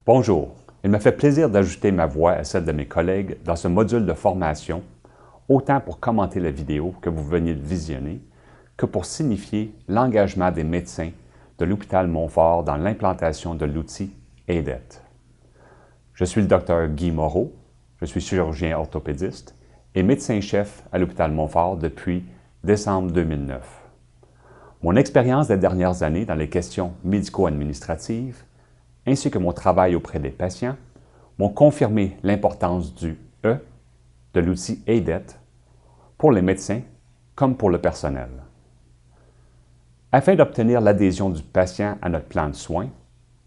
Bonjour, il me fait plaisir d'ajouter ma voix à celle de mes collègues dans ce module de formation, autant pour commenter la vidéo que vous veniez de visionner, que pour signifier l'engagement des médecins de l'hôpital Montfort dans l'implantation de l'outil AIDET. Je suis le Dr Guy Moreau, je suis chirurgien orthopédiste et médecin-chef à l'hôpital Montfort depuis décembre 2009. Mon expérience des dernières années dans les questions médico-administratives ainsi que mon travail auprès des patients, m'ont confirmé l'importance du E de l'outil AIDET pour les médecins comme pour le personnel. Afin d'obtenir l'adhésion du patient à notre plan de soins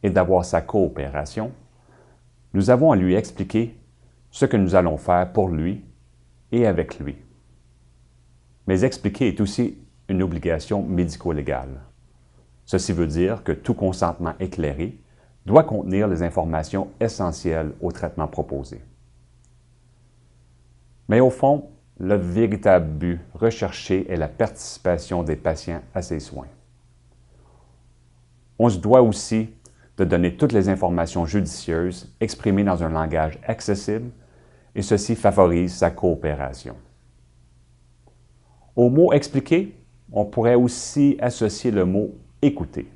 et d'avoir sa coopération, nous avons à lui expliquer ce que nous allons faire pour lui et avec lui. Mais expliquer est aussi une obligation médico-légale. Ceci veut dire que tout consentement éclairé doit contenir les informations essentielles au traitement proposé. Mais au fond, le véritable but recherché est la participation des patients à ces soins. On se doit aussi de donner toutes les informations judicieuses exprimées dans un langage accessible et ceci favorise sa coopération. Au mot « expliquer », on pourrait aussi associer le mot « écouter »,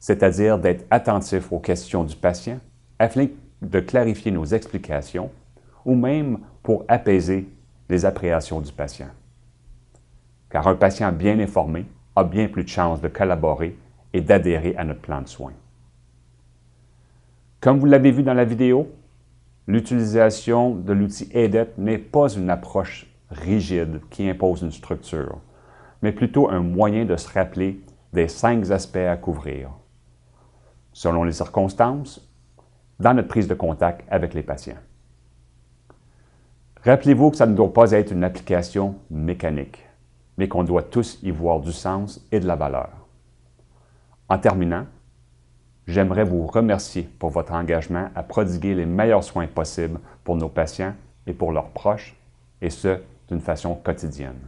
c'est-à-dire d'être attentif aux questions du patient afin de clarifier nos explications ou même pour apaiser les appréhensions du patient. Car un patient bien informé a bien plus de chances de collaborer et d'adhérer à notre plan de soins. Comme vous l'avez vu dans la vidéo, l'utilisation de l'outil AIDET n'est pas une approche rigide qui impose une structure, mais plutôt un moyen de se rappeler des 5 aspects à couvrir, selon les circonstances, dans notre prise de contact avec les patients. Rappelez-vous que ça ne doit pas être une application mécanique, mais qu'on doit tous y voir du sens et de la valeur. En terminant, j'aimerais vous remercier pour votre engagement à prodiguer les meilleurs soins possibles pour nos patients et pour leurs proches, et ce, d'une façon quotidienne.